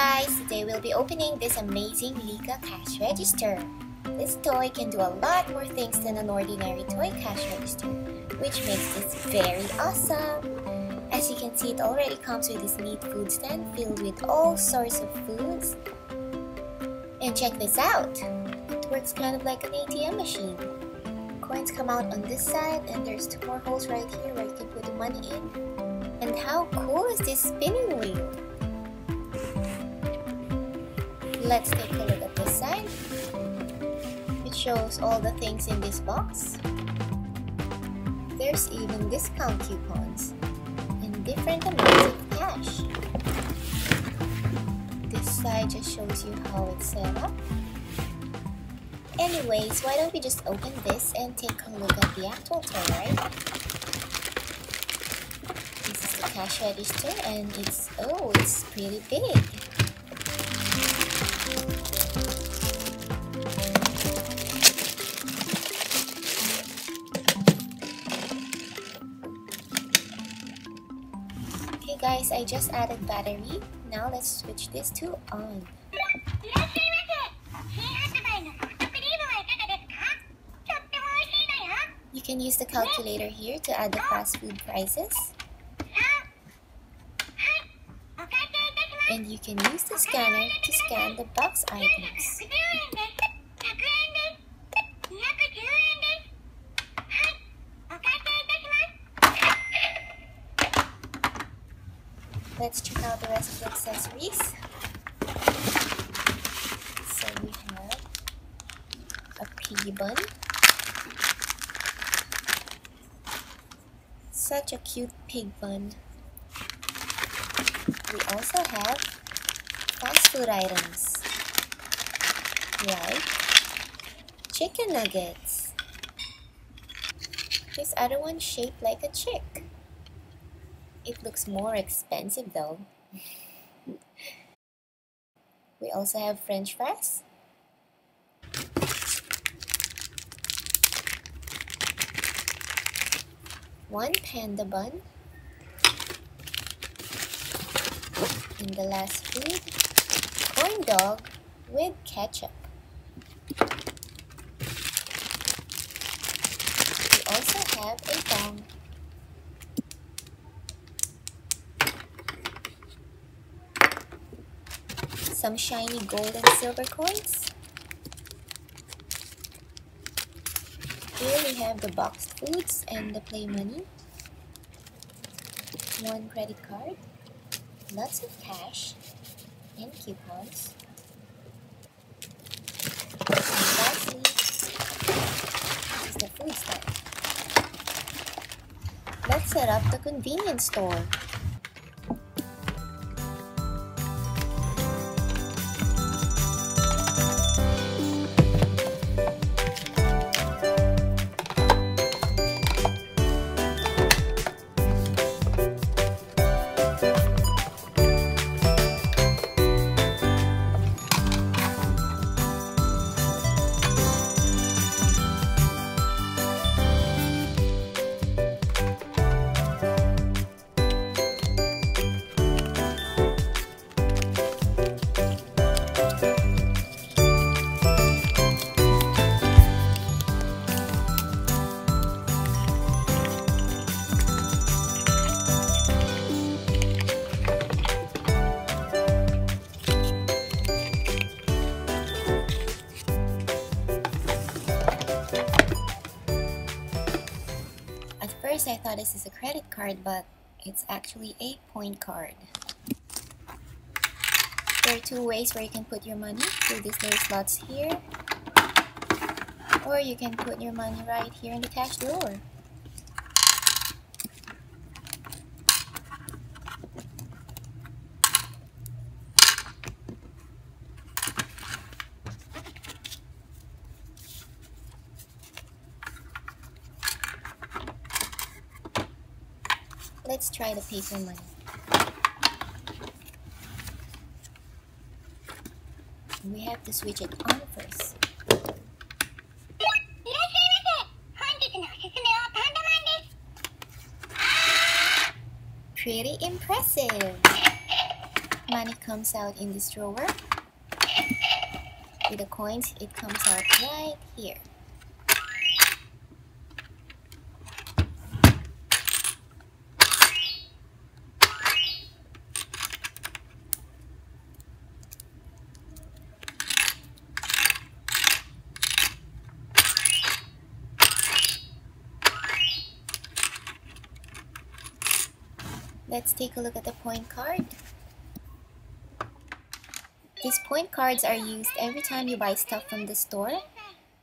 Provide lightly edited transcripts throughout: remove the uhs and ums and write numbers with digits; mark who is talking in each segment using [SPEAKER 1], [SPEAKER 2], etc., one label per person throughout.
[SPEAKER 1] guys, today we'll be opening this amazing Licca Cash Register. This toy can do a lot more things than an ordinary toy cash register, which makes this very awesome. As you can see, it already comes with this neat food stand filled with all sorts of foods. And check this out! It works kind of like an ATM machine. Coins come out on this side, and there's two more holes right here where you can put the money in. And how cool is this spinning wheel? Let's take a look at this side. It shows all the things in this box. There's even discount coupons and different amounts of cash. This side just shows you how it's set up. Anyways, why don't we just open this and take a look at the actual toy, right? This is the cash register and it's pretty big. Okay guys, I just added battery. Now let's switch this to on. You can use the calculator here to add the fast food prices. And you can use the scanner to scan the box items. Let's check out the rest of the accessories. So we have a piggy bun. Such a cute pig bun. We also have fast food items like chicken nuggets. This other one shaped like a chick. It looks more expensive though. We also have French fries. One panda bun. And the last food, corn dog with ketchup. We also have a bong. Some shiny gold and silver coins. Here we have the boxed foods and the play money. One credit card. Lots of cash and coupons. And lastly is the food stand. Let's set up the convenience store. First, I thought this is a credit card, but it's actually a point card. There are two ways where you can put your money through these little slots here, or you can put your money right here in the cash drawer. Let's try the paper money. We have to switch it on first. Pretty impressive! Money comes out in this drawer. With the coins, it comes out right here. Let's take a look at the point card. These point cards are used every time you buy stuff from the store,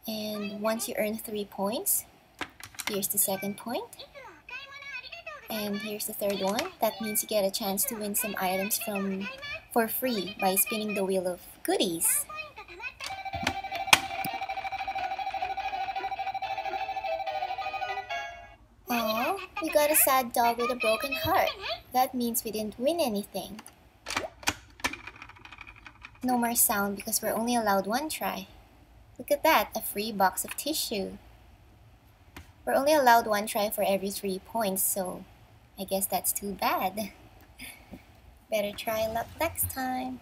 [SPEAKER 1] and once you earn 3 points, here's the second point, and here's the third one. That means you get a chance to win some items for free by spinning the wheel of goodies. Oh, we got a sad dog with a broken heart. That means we didn't win anything. No more sound because we're only allowed 1 try. Look at that, a free box of tissue. We're only allowed 1 try for every 3 points, so I guess that's too bad. Better try luck next time.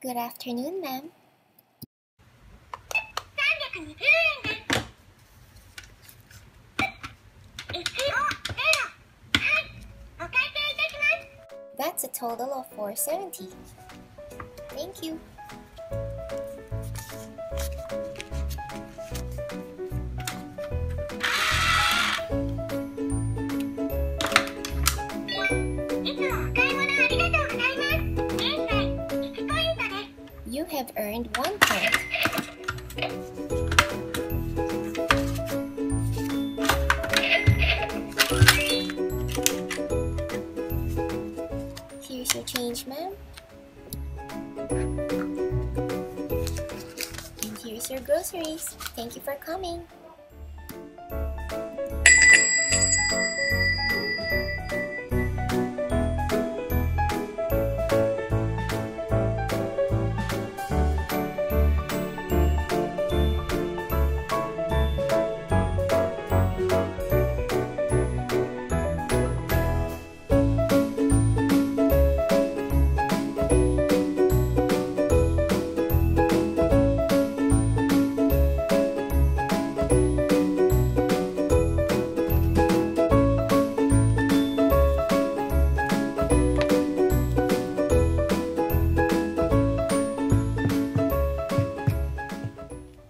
[SPEAKER 1] Good afternoon, ma'am. That's a total of 470. Thank you. You have earned 1 point. Here's your change, ma'am. And here's your groceries. Thank you for coming.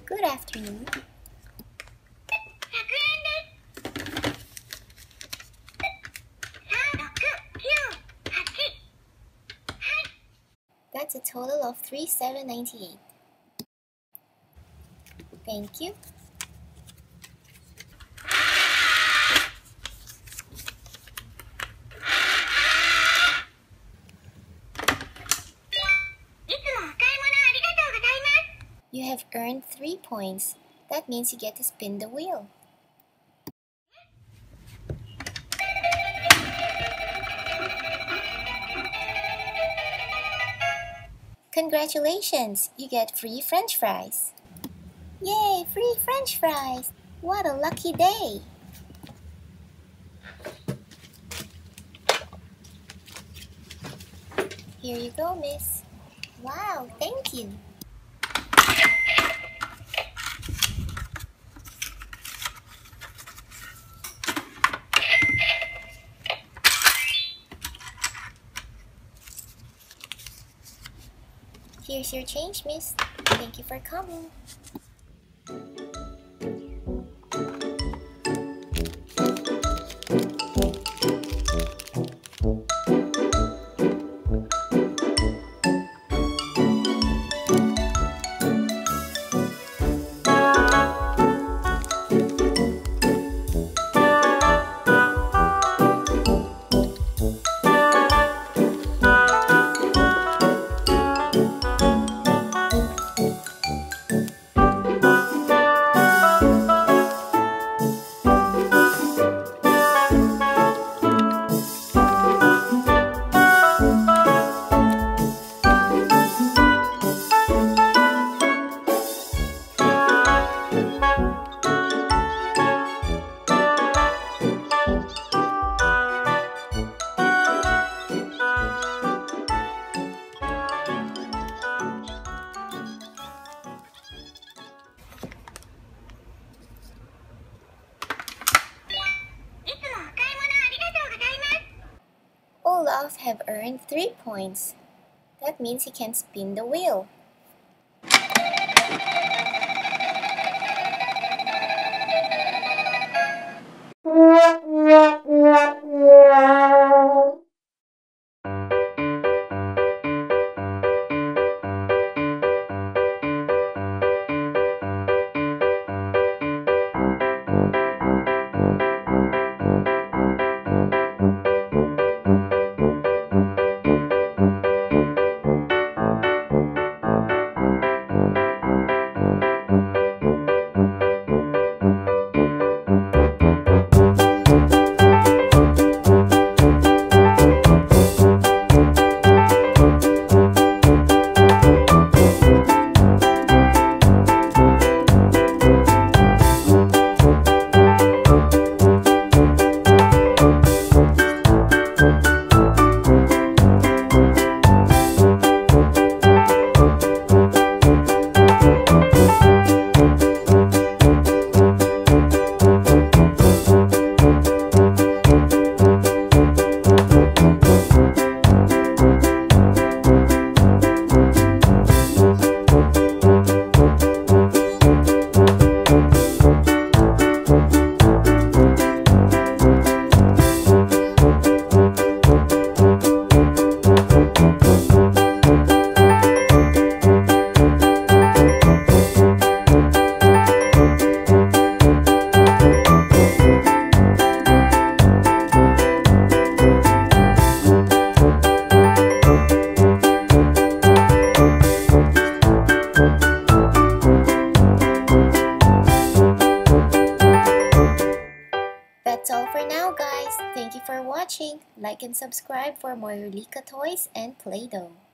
[SPEAKER 1] Good afternoon. That's a total of 3,798. Thank you. You have earned 3 points. That means you get to spin the wheel. Congratulations! You get free French fries. Yay! Free French fries! What a lucky day! Here you go, miss. Wow, thank you. Here's your change, miss. Thank you for coming. have earned 3 points. That means he can spin the wheel. That's all for now, guys. Thank you for watching. Like and subscribe for more Licca toys and Play-Doh.